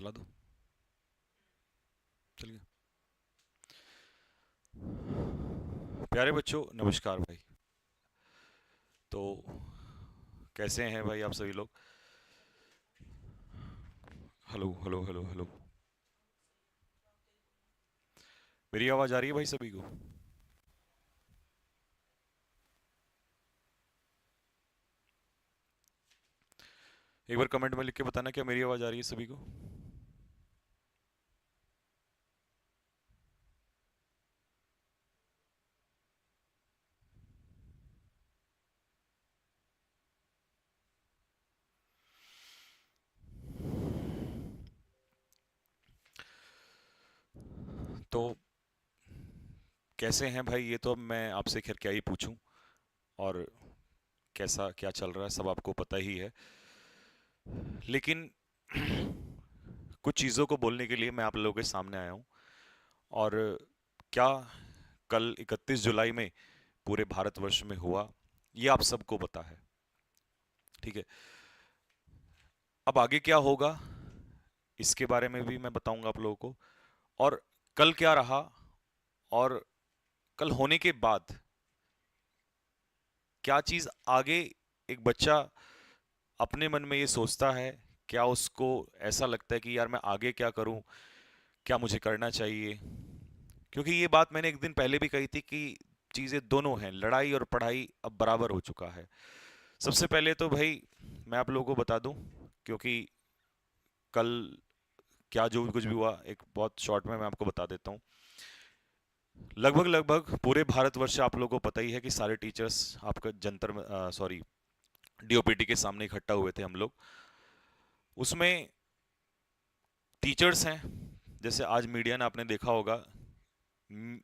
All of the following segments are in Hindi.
चला दो। चल गया। प्यारे बच्चों, नमस्कार भाई। तो कैसे हैं भाई आप सभी लोग? Hello hello hello hello. मेरी आवाज आ रही है भाई सभी को? एक बार कमेंट में लिख के बताना क्या मेरी आवाज आ रही है सभी को। तो कैसे हैं भाई? ये तो अब मैं आपसे खैर क्या ही पूछूं। और कैसा क्या चल रहा है सब आपको पता ही है। लेकिन कुछ चीज़ों को बोलने के लिए मैं आप लोगों के सामने आया हूं। और क्या कल 31 जुलाई में पूरे भारतवर्ष में हुआ, ये आप सबको पता है। ठीक है। अब आगे क्या होगा इसके बारे में भी मैं बताऊंगा आप लोगों को। और कल क्या रहा, और कल होने के बाद क्या चीज आगे एक बच्चा अपने मन में ये सोचता है, क्या उसको ऐसा लगता है कि यार मैं आगे क्या करूं, क्या मुझे करना चाहिए। क्योंकि ये बात मैंने एक दिन पहले भी कही थी कि चीजें दोनों हैं, लड़ाई और पढ़ाई अब बराबर हो चुका है। सबसे पहले तो भाई मैं आप लोगों को बता दूं, क्योंकि कल क्या जो भी कुछ भी हुआ एक बहुत शॉर्ट में मैं आपको बता देता हूँ। लगभग लगभग पूरे भारतवर्ष से आप लोगों को पता ही है कि सारे टीचर्स आपका जंतर सॉरी डीओपीटी के सामने इकट्ठा हुए थे हम लोग। उसमें टीचर्स हैं, जैसे आज मीडिया ने आपने देखा होगा, म,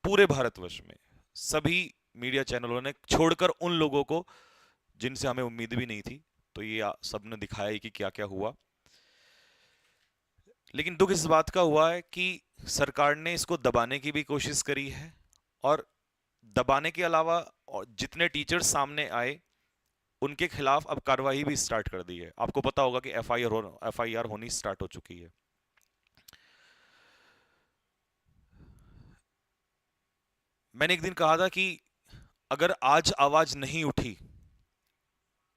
पूरे भारतवर्ष में सभी मीडिया चैनलों ने छोड़कर उन लोगों को जिनसे हमें उम्मीद भी नहीं थी, तो ये सब ने दिखाया ही कि क्या क्या हुआ। लेकिन दुख इस बात का हुआ है कि सरकार ने इसको दबाने की भी कोशिश करी है। और दबाने के अलावा और जितने टीचर्स सामने आए उनके खिलाफ अब कार्रवाई भी स्टार्ट कर दी है। आपको पता होगा कि एफआईआर होनी स्टार्ट हो चुकी है। मैंने एक दिन कहा था कि अगर आज आवाज नहीं उठी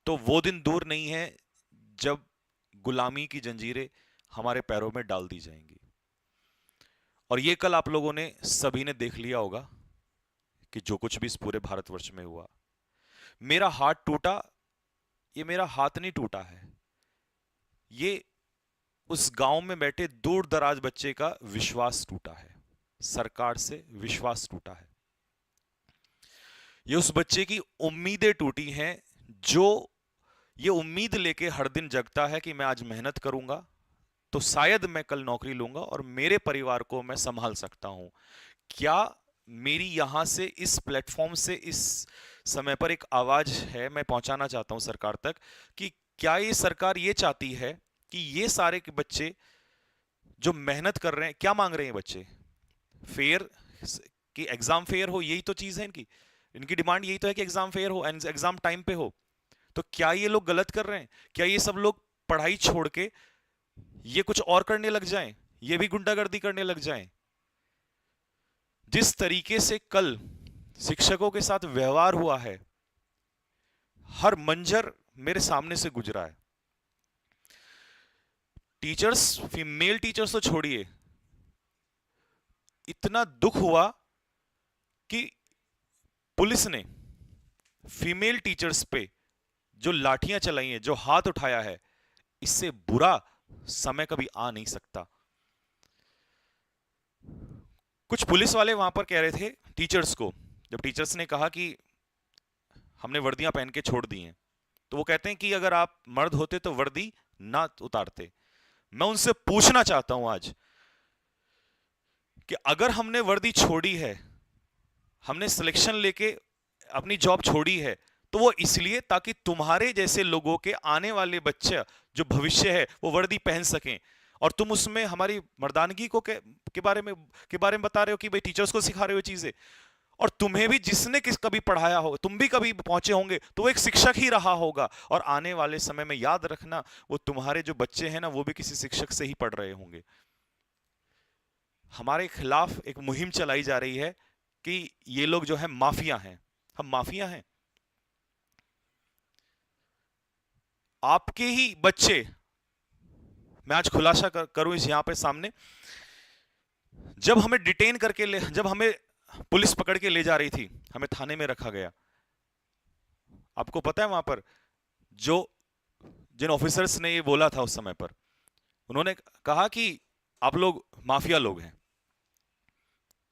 तो वो दिन दूर नहीं है जब गुलामी की जंजीरें हमारे पैरों में डाल दी जाएंगी। और ये कल आप लोगों ने सभी ने देख लिया होगा कि जो कुछ भी इस पूरे भारतवर्ष में हुआ। मेरा हाथ टूटा, ये मेरा हाथ नहीं टूटा है, ये उस गांव में बैठे दूर दराज बच्चे का विश्वास टूटा है। सरकार से विश्वास टूटा है। ये उस बच्चे की उम्मीदें टूटी हैं, जो ये उम्मीद लेके हर दिन जगता है कि मैं आज मेहनत करूंगा तो शायद मैं कल नौकरी लूंगा और मेरे परिवार को मैं संभाल सकता हूं। क्या मेरी यहां से इस प्लेटफॉर्म से इस समय पर एक आवाज है, मैं पहुंचाना चाहता हूं सरकार तक कि क्या ये सरकार ये चाहती है कि ये सारे के बच्चे जो मेहनत कर रहे हैं, क्या मांग रहे हैं बच्चे? फेयर, कि एग्जाम फेयर हो, यही तो चीज है इनकी। इनकी डिमांड यही तो है कि एग्जाम फेयर हो, एग्जाम टाइम पे हो। तो क्या ये लोग गलत कर रहे हैं? क्या ये सब लोग पढ़ाई छोड़ के ये कुछ और करने लग जाएं, ये भी गुंडागर्दी करने लग जाएं? जिस तरीके से कल शिक्षकों के साथ व्यवहार हुआ है, हर मंजर मेरे सामने से गुजरा है। टीचर्स, फीमेल टीचर्स तो छोड़िए, इतना दुख हुआ कि पुलिस ने फीमेल टीचर्स पे जो लाठियां चलाई हैं, जो हाथ उठाया है, इससे बुरा समय कभी आ नहीं सकता। कुछ पुलिस वाले वहां पर कह रहे थे टीचर्स को, जब टीचर्स ने कहा कि हमने वर्दियां पहन के छोड़ दी हैं, तो वो कहते हैं कि अगर आप मर्द होते तो वर्दी ना उतारते। मैं उनसे पूछना चाहता हूं आज कि अगर हमने वर्दी छोड़ी है, हमने सिलेक्शन लेके अपनी जॉब छोड़ी है, तो वो इसलिए ताकि तुम्हारे जैसे लोगों के आने वाले बच्चे जो भविष्य है वो वर्दी पहन सकें। और तुम उसमें हमारी मर्दानगी को के बारे में बता रहे हो कि भाई टीचर्स को सिखा रहे हो चीजें। और तुम्हें भी जिसने किस कभी पढ़ाया हो, तुम भी कभी पहुंचे होंगे, तो वो एक शिक्षक ही रहा होगा। और आने वाले समय में याद रखना, वो तुम्हारे जो बच्चे हैं ना, वो भी किसी शिक्षक से ही पढ़ रहे होंगे। हमारे खिलाफ एक मुहिम चलाई जा रही है कि ये लोग जो है माफिया हैं। हम माफिया हैं? आपके ही बच्चे, मैं आज खुलासा करूं इस यहां पे सामने, जब हमें पुलिस पकड़ के ले जा रही थी, हमें थाने में रखा गया। आपको पता है वहां पर जो जिन ऑफिसर्स ने ये बोला था उस समय पर, उन्होंने कहा कि आप लोग माफिया लोग हैं।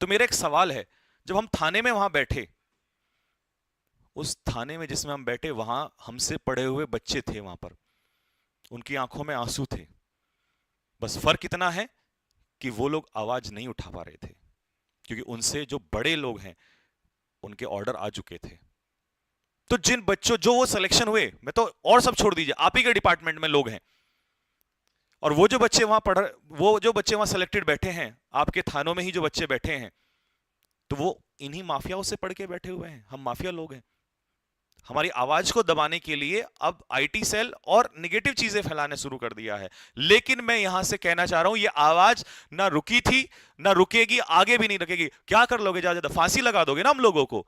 तो मेरा एक सवाल है, जब हम थाने में वहां बैठे, उस थाने में जिसमें हम बैठे, वहां हमसे पढ़े हुए बच्चे थे वहां पर, उनकी आंखों में आंसू थे। बस फर्क इतना है कि वो लोग आवाज नहीं उठा पा रहे थे, क्योंकि उनसे जो बड़े लोग हैं उनके ऑर्डर आ चुके थे। तो जिन बच्चों जो वो सिलेक्शन हुए, मैं तो और सब छोड़ दीजिए, आप ही के डिपार्टमेंट में लोग हैं, और वो जो बच्चे वहां वो जो बच्चे वहां सिलेक्टेड बैठे हैं, आपके थानों में ही जो बच्चे बैठे हैं, तो वो इन्हीं माफियाओं से पढ़ के बैठे हुए हैं। हम माफिया लोग हैं। हमारी आवाज को दबाने के लिए अब आईटी सेल और नेगेटिव चीजें फैलाने शुरू कर दिया है। लेकिन मैं यहां से कहना चाह रहा हूं, ये आवाज ना रुकी थी, ना रुकेगी, आगे भी नहीं रुकेगी। क्या कर लोगे? ज्यादा फांसी लगा दोगे ना हम लोगों को?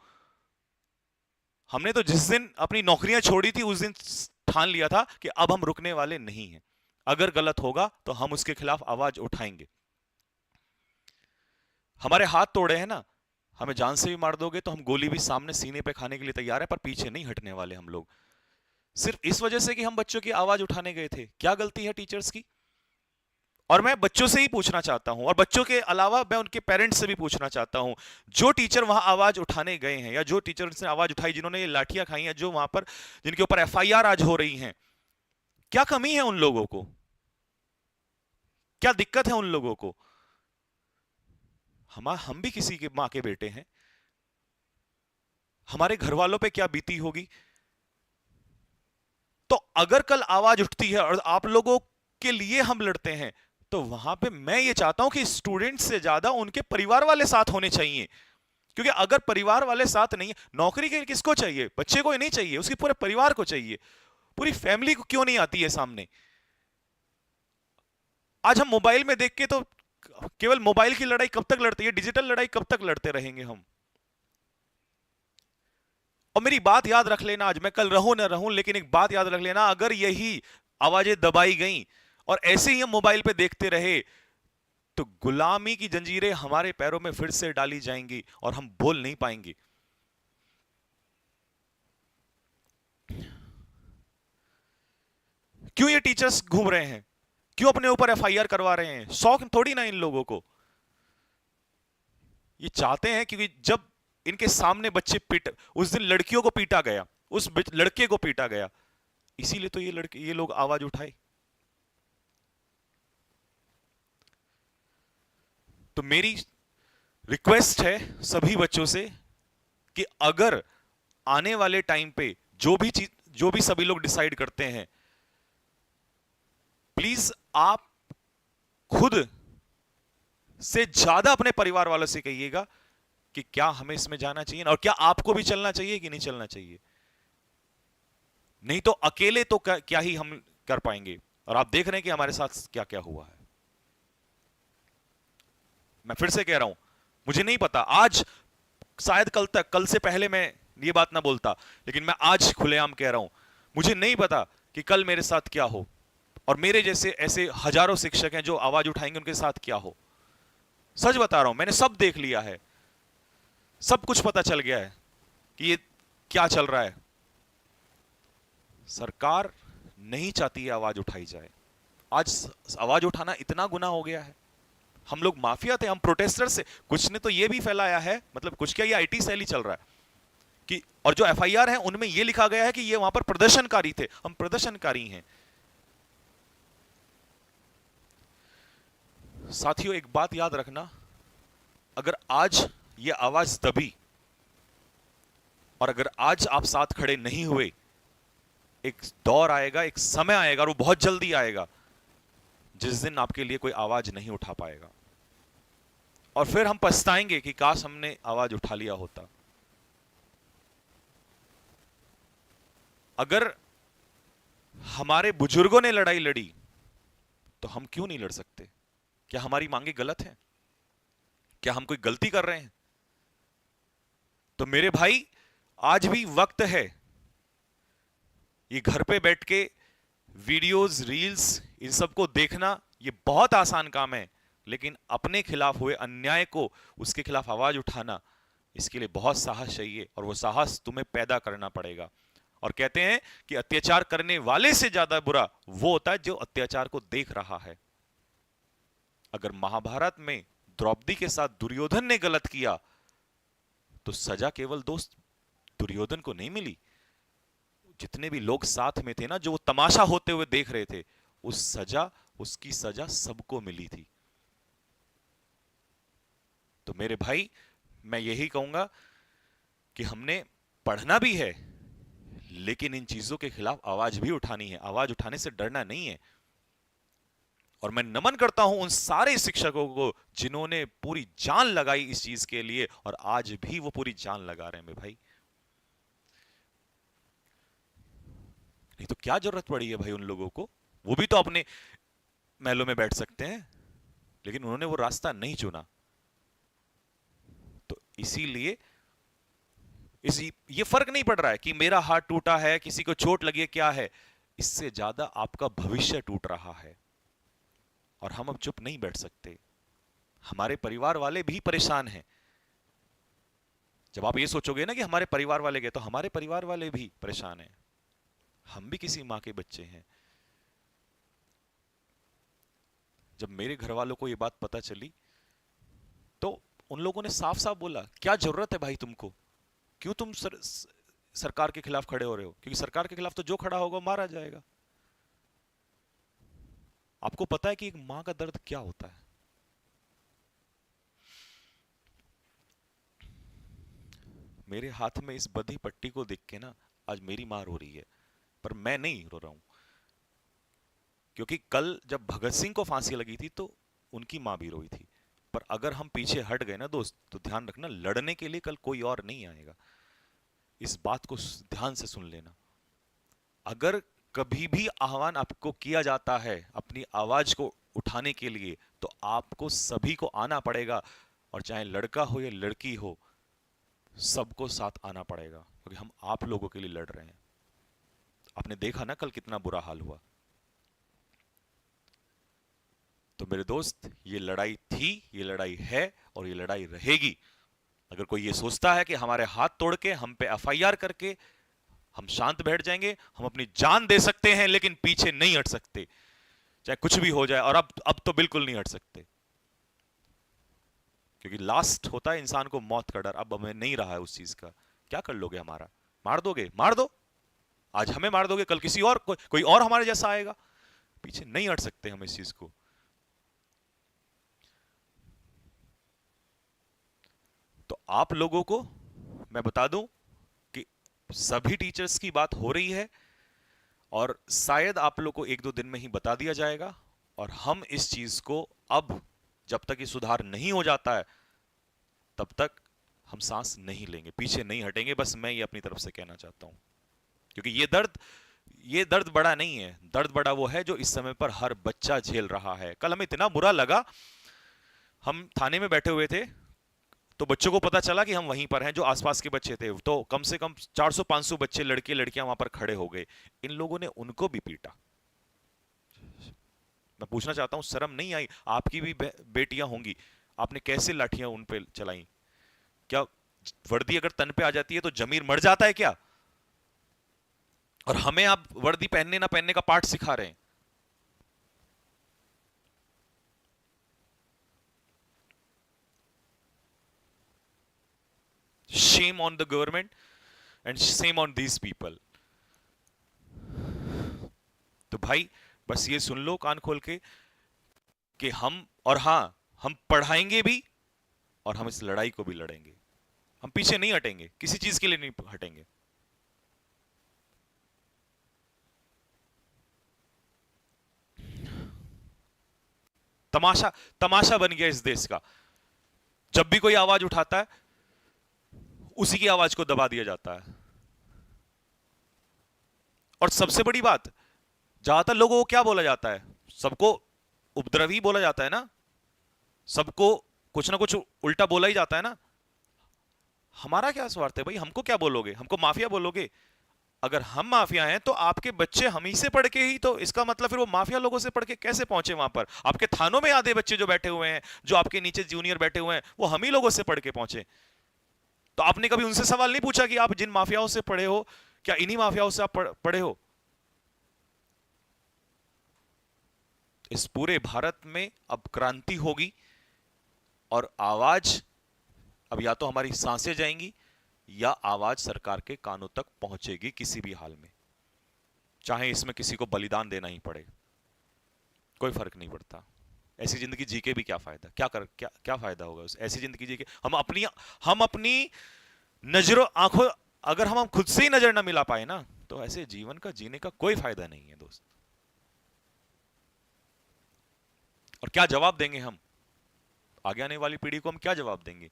हमने तो जिस दिन अपनी नौकरियां छोड़ी थी, उस दिन ठान लिया था कि अब हम रुकने वाले नहीं हैं। अगर गलत होगा तो हम उसके खिलाफ आवाज उठाएंगे। हमारे हाथ तोड़े हैं ना, हमें जान से भी मार दोगे तो हम गोली भी सामने सीने पे खाने के लिए तैयार है, पर पीछे नहीं हटने वाले हम लोग। सिर्फ इस वजह से कि हम बच्चों की आवाज उठाने गए थे। क्या गलती है टीचर्स की? और मैं बच्चों से ही पूछना चाहता हूं, और बच्चों के अलावा मैं उनके पेरेंट्स से भी पूछना चाहता हूं, जो टीचर वहां आवाज उठाने गए हैं, या जो टीचर ने आवाज उठाई, जिन्होंने ये लाठियां खाई हैं, जो वहां पर जिनके ऊपर एफआईआर आज हो रही हैं, क्या कमी है उन लोगों को? क्या दिक्कत है उन लोगों को? हम भी किसी के मां के बेटे हैं। हमारे घर वालों पे क्या बीती होगी? तो अगर कल आवाज उठती है और आप लोगों के लिए हम लड़ते हैं, तो वहां पे मैं ये चाहता हूं कि स्टूडेंट्स से ज्यादा उनके परिवार वाले साथ होने चाहिए। क्योंकि अगर परिवार वाले साथ नहीं है, नौकरी के किसको चाहिए? बच्चे को ही नहीं चाहिए, उसके पूरे परिवार को चाहिए। पूरी फैमिली को क्यों नहीं आती है सामने? आज हम मोबाइल में देख के तो केवल मोबाइल की लड़ाई कब तक लड़ती है, डिजिटल लड़ाई कब तक लड़ते रहेंगे हम? और मेरी बात याद रख लेना, आज मैं कल रहूं ना रहूं, लेकिन एक बात याद रख लेना, अगर यही आवाजें दबाई गई और ऐसे ही हम मोबाइल पे देखते रहे, तो गुलामी की जंजीरें हमारे पैरों में फिर से डाली जाएंगी और हम बोल नहीं पाएंगे। क्यों ये टीचर्स घूम रहे हैं? क्यों अपने ऊपर एफआईआर करवा रहे हैं? शौक थोड़ी ना इन लोगों को। ये चाहते हैं क्योंकि जब इनके सामने बच्चे उस दिन लड़कियों को पीटा गया, उस लड़के को पीटा गया, इसीलिए तो ये लोग आवाज उठाए। तो मेरी रिक्वेस्ट है सभी बच्चों से कि अगर आने वाले टाइम पे जो भी सभी लोग डिसाइड करते हैं, प्लीज आप खुद से ज्यादा अपने परिवार वालों से कहिएगा कि क्या हमें इसमें जाना चाहिए, और क्या आपको भी चलना चाहिए कि नहीं चलना चाहिए। नहीं तो अकेले तो क्या ही हम कर पाएंगे। और आप देख रहे हैं कि हमारे साथ क्या क्या हुआ है। मैं फिर से कह रहा हूं, मुझे नहीं पता, आज शायद कल से पहले मैं ये बात ना बोलता, लेकिन मैं आज खुलेआम कह रहा हूं, मुझे नहीं पता कि कल मेरे साथ क्या हो, और मेरे जैसे ऐसे हजारों शिक्षक हैं जो आवाज उठाएंगे, उनके साथ क्या हो। सच बता रहा हूं, मैंने सब देख लिया है, सब कुछ पता चल गया है कि ये क्या चल रहा है। सरकार नहीं चाहती है आवाज उठाई जाए। आज आवाज उठाना इतना गुनाह हो गया है। हम लोग माफिया थे, हम प्रोटेस्टर से, कुछ ने तो ये भी फैलाया है, मतलब कुछ क्या, ये आईटी सेल ही चल रहा है कि, और जो एफआईआर है उनमें ये लिखा गया है कि ये वहां पर प्रदर्शनकारी थे। हम प्रदर्शनकारी हैं। साथियों, एक बात याद रखना, अगर आज ये आवाज दबी और अगर आज आप साथ खड़े नहीं हुए, एक दौर आएगा, एक समय आएगा, और वो बहुत जल्दी आएगा, जिस दिन आपके लिए कोई आवाज नहीं उठा पाएगा। और फिर हम पछताएंगे कि काश हमने आवाज उठा लिया होता। अगर हमारे बुजुर्गों ने लड़ाई लड़ी तो हम क्यों नहीं लड़ सकते? क्या हमारी मांगे गलत हैं? क्या हम कोई गलती कर रहे हैं? तो मेरे भाई, आज भी वक्त है। ये घर पे बैठ के वीडियोस, रील्स, इन सबको देखना ये बहुत आसान काम है, लेकिन अपने खिलाफ हुए अन्याय को, उसके खिलाफ आवाज उठाना, इसके लिए बहुत साहस चाहिए, और वो साहस तुम्हें पैदा करना पड़ेगा। और कहते हैं कि अत्याचार करने वाले से ज्यादा बुरा वो होता है जो अत्याचार को देख रहा है। अगर महाभारत में द्रौपदी के साथ दुर्योधन ने गलत किया तो सजा केवल दोस्त दुर्योधन को नहीं मिली, जितने भी लोग साथ में थे ना, जो वो तमाशा होते हुए देख रहे थे, उसकी सजा सबको मिली थी। तो मेरे भाई, मैं यही कहूंगा कि हमने पढ़ना भी है, लेकिन इन चीजों के खिलाफ आवाज भी उठानी है। आवाज उठाने से डरना नहीं है। और मैं नमन करता हूं उन सारे शिक्षकों को जिन्होंने पूरी जान लगाई इस चीज के लिए, और आज भी वो पूरी जान लगा रहे हैं मेरे भाई। नहीं तो क्या जरूरत पड़ी है भाई उन लोगों को? वो भी तो अपने महलों में बैठ सकते हैं, लेकिन उन्होंने वो रास्ता नहीं चुना। तो इसीलिए ये फर्क नहीं पड़ रहा है कि मेरा हाथ टूटा है, किसी को चोट लगी है, क्या है। इससे ज्यादा आपका भविष्य टूट रहा है, और हम अब चुप नहीं बैठ सकते। हमारे परिवार वाले भी परेशान हैं। जब आप ये सोचोगे ना कि हमारे परिवार वाले गए, तो हमारे परिवार वाले भी परेशान हैं। हम भी किसी माँ के बच्चे हैं। जब मेरे घर वालों को ये बात पता चली तो उन लोगों ने साफ साफ बोला, क्या जरूरत है भाई तुमको? क्यों तुम सरकार के खिलाफ खड़े हो रहे हो? क्योंकि सरकार के खिलाफ तो जो खड़ा होगा मारा जाएगा। आपको पता है कि एक मां का दर्द क्या होता है? मेरे हाथ में इस बधी पट्टी को देख के ना, आज मेरी मां रो रही है, पर मैं नहीं रो रहा हूं। क्योंकि कल जब भगत सिंह को फांसी लगी थी तो उनकी मां भी रोई थी। पर अगर हम पीछे हट गए ना दोस्त, तो ध्यान रखना, लड़ने के लिए कल कोई और नहीं आएगा। इस बात को ध्यान से सुन लेना। अगर कभी भी आह्वान आपको किया जाता है अपनी आवाज को उठाने के लिए, तो आपको सभी को आना पड़ेगा। और चाहे लड़का हो या लड़की हो, सबको साथ आना पड़ेगा, क्योंकि हम आप लोगों के लिए लड़ रहे हैं। आपने देखा ना कल कितना बुरा हाल हुआ। तो मेरे दोस्त, ये लड़ाई थी, ये लड़ाई है, और ये लड़ाई रहेगी। अगर कोई ये सोचता है कि हमारे हाथ तोड़ के, हम पे एफआईआर करके हम शांत बैठ जाएंगे, हम अपनी जान दे सकते हैं, लेकिन पीछे नहीं हट सकते, चाहे कुछ भी हो जाए। और अब तो बिल्कुल नहीं हट सकते, क्योंकि लास्ट होता है इंसान को मौत का डर। अब हमें नहीं रहा है उस चीज का। क्या कर लोगे हमारा? मार दोगे? मार दो। आज हमें मार दोगे, कल किसी और कोई और हमारे जैसा आएगा। पीछे नहीं हट सकते हम इस चीज को। तो आप लोगों को मैं बता दूं कि सभी टीचर्स की बात हो रही है, और शायद आप लोग को एक दो दिन में ही बता दिया जाएगा। और हम इस चीज को अब, जब तक ये सुधार नहीं हो जाता है, तब तक हम सांस नहीं लेंगे, पीछे नहीं हटेंगे। बस मैं ये अपनी तरफ से कहना चाहता हूं, क्योंकि ये दर्द बड़ा नहीं है। दर्द बड़ा वो है जो इस समय पर हर बच्चा झेल रहा है। कल हमें इतना बुरा लगा, हम थाने में बैठे हुए थे, तो बच्चों को पता चला कि हम वहीं पर हैं, जो आसपास के बच्चे थे। तो कम से कम 400-500 बच्चे, लड़के लड़कियां वहां पर खड़े हो गए। इन लोगों ने उनको भी पीटा। मैं पूछना चाहता हूं, शर्म नहीं आई? आपकी भी बेटियां होंगी, आपने कैसे लाठियां उन पे चलाई? क्या वर्दी अगर तन पे आ जाती है तो जमीर मर जाता है क्या? और हमें आप वर्दी पहनने ना पहनने का पाठ सिखा रहे हैं। Shame on the government and shame on these people. तो भाई, बस ये सुन लो कान खोल के कि हम, और हां, हम पढ़ाएंगे भी, और हम इस लड़ाई को भी लड़ेंगे। हम पीछे नहीं हटेंगे, किसी चीज के लिए नहीं हटेंगे। तमाशा तमाशा बन गया इस देश का। जब भी कोई आवाज उठाता है उसी की आवाज को दबा दिया जाता है। और सबसे बड़ी बात, ज्यादातर लोगों को क्या बोला जाता है, सबको उपद्रवी बोला जाता है ना, सबको कुछ ना कुछ उल्टा बोला ही जाता है ना। हमारा क्या स्वार्थ है भाई, हमको क्या बोलोगे, हमको माफिया बोलोगे? अगर हम माफिया हैं तो आपके बच्चे हम ही से पढ़ के ही, तो इसका मतलब फिर वो माफिया लोगों से पढ़ के कैसे पहुंचे वहां पर? आपके थानों में आधे बच्चे जो बैठे हुए हैं, जो आपके नीचे जूनियर बैठे हुए हैं, वो हम ही लोगों से पढ़ के पहुंचे। तो आपने कभी उनसे सवाल नहीं पूछा कि आप जिन माफियाओं से पढ़े हो, क्या इन्हीं माफियाओं से आप पढ़े हो? इस पूरे भारत में अब क्रांति होगी, और आवाज, अब या तो हमारी सांसें जाएंगी या आवाज सरकार के कानों तक पहुंचेगी किसी भी हाल में, चाहे इसमें किसी को बलिदान देना ही पड़े, कोई फर्क नहीं पड़ता। ऐसी जिंदगी जी के भी क्या फायदा, क्या फायदा होगा उस ऐसी जिंदगी जी के? हम अपनी नजरों आंखों, अगर हम खुद से ही नजर ना मिला पाए ना, तो ऐसे जीवन का जीने का कोई फायदा नहीं है दोस्त। और क्या जवाब देंगे हम आगे आने वाली पीढ़ी को? हम क्या जवाब देंगे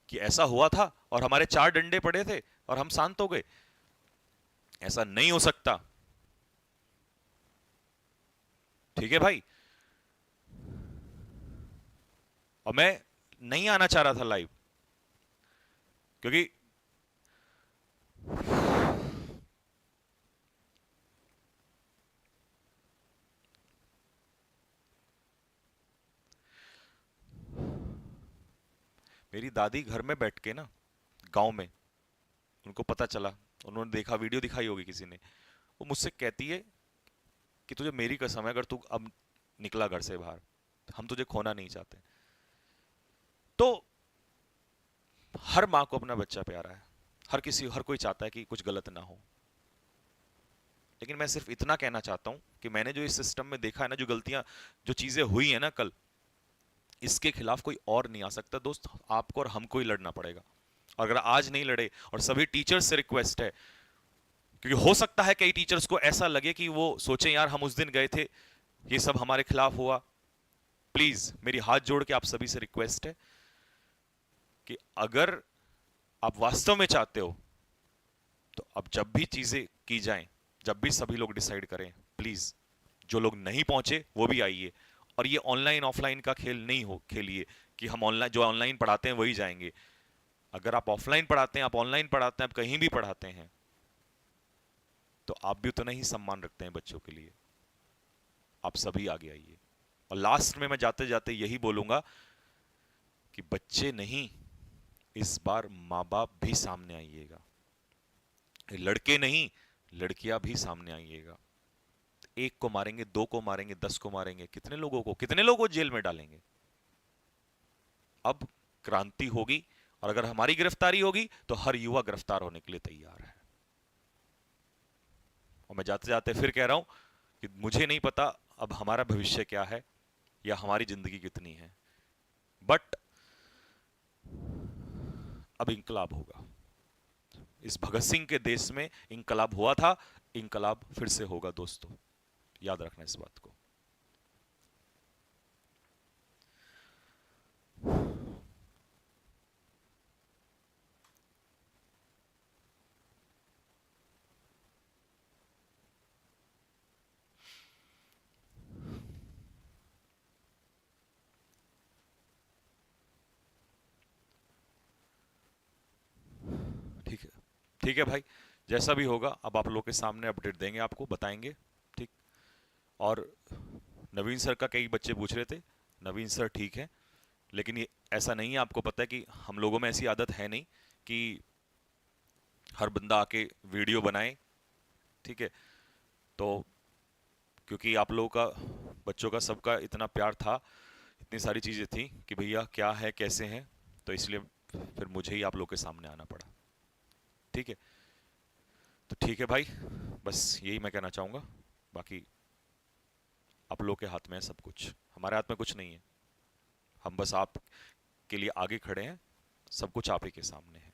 कि ऐसा हुआ था और हमारे चार डंडे पड़े थे और हम शांत हो गए? ऐसा नहीं हो सकता। ठीक है भाई, और मैं नहीं आना चाह रहा था लाइव, क्योंकि मेरी दादी घर में बैठ के ना, गांव में, उनको पता चला, उन्होंने देखा, वीडियो दिखाई होगी किसी ने, वो मुझसे कहती है कि तुझे मेरी कसम है, अगर तू अब निकला घर से बाहर, हम तुझे खोना नहीं चाहते। तो हर माँ को अपना बच्चा प्यारा है, हर कोई चाहता है कि कुछ गलत ना हो। लेकिन मैं सिर्फ इतना कहना चाहता हूं कि मैंने जो इस सिस्टम में देखा है ना, जो गलतियां, जो चीजें हुई है ना कल, इसके खिलाफ कोई और नहीं आ सकता दोस्त, आपको और हमको ही लड़ना पड़ेगा। और अगर आज नहीं लड़े, और सभी टीचर्स से रिक्वेस्ट है, क्योंकि हो सकता है कई टीचर्स को ऐसा लगे कि वो सोचें यार हम उस दिन गए थे, ये सब हमारे खिलाफ हुआ। प्लीज मेरी हाथ जोड़ के आप सभी से रिक्वेस्ट है कि अगर आप वास्तव में चाहते हो, तो अब जब भी चीजें की जाएं, जब भी सभी लोग डिसाइड करें, प्लीज जो लोग नहीं पहुंचे वो भी आइए। और ये ऑनलाइन ऑफलाइन का खेल नहीं हो खेलिए कि हम ऑनलाइन, जो ऑनलाइन पढ़ाते हैं वही जाएंगे। अगर आप ऑफलाइन पढ़ाते हैं, आप ऑनलाइन पढ़ाते हैं, आप कहीं भी पढ़ाते हैं, तो आप भी उतना ही सम्मान रखते हैं बच्चों के लिए। आप सभी आगे आइए। और लास्ट में मैं जाते जाते यही बोलूंगा कि बच्चे नहीं, इस बार माँ बाप भी सामने आइएगा। लड़के नहीं, लड़कियां भी सामने आइएगा। एक को मारेंगे, दो को मारेंगे, 10 को मारेंगे, कितने लोगों को जेल में डालेंगे? अब क्रांति होगी, और अगर हमारी गिरफ्तारी होगी तो हर युवा गिरफ्तार होने के लिए तैयार है। और मैं जाते जाते फिर कह रहा हूं कि मुझे नहीं पता अब हमारा भविष्य क्या है या हमारी जिंदगी कितनी है, बट अब इंकलाब होगा। इस भगत सिंह के देश में इंकलाब हुआ था, इंकलाब फिर से होगा दोस्तों, याद रखना इस बात को। ठीक है, ठीक है भाई, जैसा भी होगा अब आप लोग के सामने अपडेट देंगे, आपको बताएंगे। ठीक। और नवीन सर का कई बच्चे पूछ रहे थे, नवीन सर ठीक है, लेकिन ये ऐसा नहीं है, आपको पता है कि हम लोगों में ऐसी आदत है नहीं कि हर बंदा आके वीडियो बनाए। ठीक है, तो क्योंकि आप लोगों का, बच्चों का, सबका इतना प्यार था, इतनी सारी चीज़ें थी कि भैया क्या है कैसे हैं, तो इसलिए फिर मुझे ही आप लोग के सामने आना पड़ा। ठीक है, तो ठीक है भाई, बस यही मैं कहना चाहूँगा। बाकी आप लोग के हाथ में है सब कुछ, हमारे हाथ में कुछ नहीं है। हम बस आप के लिए आगे खड़े हैं, सब कुछ आप ही के सामने है।